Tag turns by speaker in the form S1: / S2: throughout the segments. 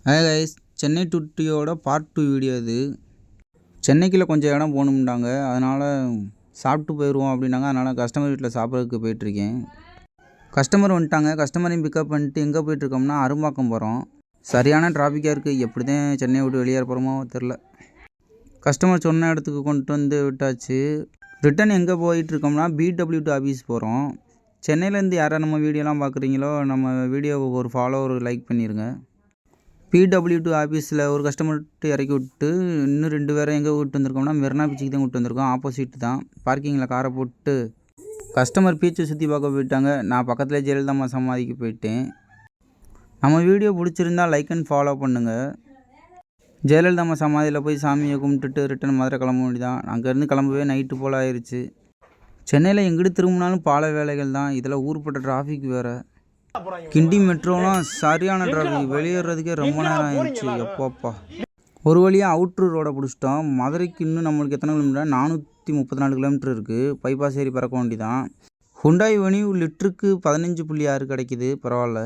S1: Hi guys, Chennai to ஊட்டியோட part 2 video இது. சென்னைக்குள்ள கொஞ்சம் இடம் போகணும்ட்டாங்க, அதனால் சாப்பிட்டு போயிடுவோம் அப்படின்னாங்க. அதனால் கஸ்டமர் வீட்டில் சாப்பிட்றதுக்கு போயிட்டுருக்கேன். கஸ்டமர் வந்துட்டாங்க. கஸ்டமரையும் பிக்கப் பண்ணிட்டு எங்கே போயிட்டுருக்கோம்னா அரும்பாக்கம் போகிறோம். சரியான டிராஃபிக்காக இருக்குது. எப்படி தான் சென்னையை விட்டு வெளியேற போகிறோமோ தெரில. கஸ்டமர் சொன்ன இடத்துக்கு கொண்டு வந்து விட்டாச்சு. ரிட்டன் எங்கே போயிட்டுருக்கோம்னா BWT ஆஃபீஸ் போகிறோம். சென்னையிலேருந்து யாராவது நம்ம வீடியோலாம் பார்க்குறீங்களோ நம்ம வீடியோவுக்கு ஒரு ஃபாலோ ஒரு லைக் பண்ணிடுங்க. BWT ஆஃபீஸில் ஒரு கஸ்டமர்கிட்ட இறக்கி விட்டு இன்னும் 2 பேரை எங்கே விட்டு வந்திருக்கோம்னா மெரினா பீச்சுக்கு தான் விட்டு வந்திருக்கோம். ஆப்போசிட் தான். பார்க்கிங்கில் காரை போட்டு கஸ்டமர் பீச்சை சுற்றி பார்க்க போயிட்டாங்க. நான் பக்கத்தில் ஜெயலலிதா சமாதிக்கு போயிட்டேன். நம்ம வீடியோ பிடிச்சிருந்தா லைக் அண்ட் ஃபாலோ பண்ணுங்கள். ஜெயலலிதா சமாதியில் போய் சாமியை கும்பிட்டுட்டு ரிட்டன் மதுரை கிளம்ப வேண்டியதான். அங்கேருந்து கிளம்பவே நைட்டு போல் ஆயிடுச்சு. சென்னையில் எங்கிட்டு திரும்பினாலும் பால வேலைகள் தான். இதில் ஊர்பட்ட டிராஃபிக் வேறு. கிண்டி மெட்ரோலாம் சரியான டிராஃபிக். வெளியேறதுக்கே ரொம்ப நேரம் ஆயிடுச்சு. எப்போப்பா ஒரு வழியாக அவுட்ரு ரோடை பிடிச்சிட்டோம். மதுரைக்கு இன்னும் நம்மளுக்கு எத்தனை கிலோமீட்டர்? 434 கிலோமீட்டர் இருக்குது. பைபாஸ் ஏறி பறக்க வேண்டிதான். ஹுண்டாய் வெனியூ லிட்டருக்கு 15.6 கிடைக்கிது. பரவாயில்ல.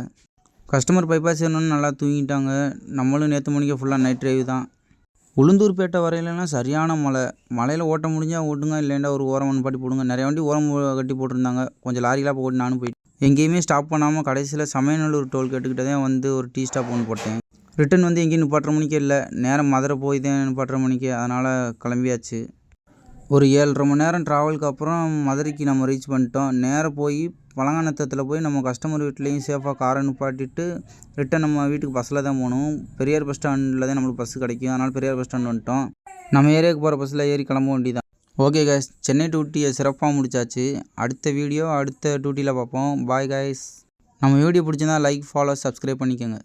S1: கஸ்டமர் பைபாஸ் ஏறணும்னு நல்லா தூங்கிட்டாங்க. நம்மளும் நேற்று மணிக்கு ஃபுல்லாக நைட் ட்ரைவ் தான். உளுந்தூர்பேட்டை வரையிலலாம் சரியான மழையில் ஓட்ட முடிஞ்சால் ஓட்டுங்க, இல்லைண்டா ஒரு ஓரம் பாட்டி போடுங்க. நிறைய வண்டி ஓரம் கட்டி போட்டிருந்தாங்க. கொஞ்சம் லாரிலாம் போட்டு நானும் போயிட்டு எங்கேயுமே ஸ்டாப் பண்ணாமல் கடைசியில் சமயநல்லூர் டோல்கேட்டுக்கிட்ட தான் வந்து ஒரு டீ ஸ்டாப் ஒன்று போட்டேன். ரிட்டன் வந்து எங்கேயும் நிப்பாட்டுற மணிக்கே இல்லை. நேரம் மதுரை போய் தான் நிப்பாட்டுற மணிக்கு. அதனால் கிளம்பியாச்சு. ஒரு 7.5 மணி நேரம் ட்ராவலுக்கு அப்புறம் மதுரைக்கு நம்ம ரீச் பண்ணிட்டோம். நேராக போய் பழங்காநத்தத்தில் போய் நம்ம கஸ்டமர் வீட்லேயும் சேஃபாக காரை நிப்பாட்டிட்டு ரிட்டன் நம்ம வீட்டுக்கு பஸ்ஸில் தான் போகணும். பெரியார் பஸ் ஸ்டாண்டில் தான் நம்மளுக்கு பஸ்ஸு கிடைக்கும். அதனால் பெரியார் பஸ் ஸ்டாண்ட் வந்துட்டோம். நம்ம ஏரியாவுக்கு போகிற பஸ்ஸில் ஏறி கிளம்ப வேண்டியதான். ஓகே கைஸ், சென்னை டு ஊட்டியை சிறப்பாக முடிச்சாச்சு. அடுத்த வீடியோ அடுத்த டியூட்டியில் பார்ப்போம். Bye guys. நம்ம வீடியோ பிடிச்சிருந்தா லைக், ஃபாலோ, சப்ஸ்கிரைப் பண்ணிக்கோங்க.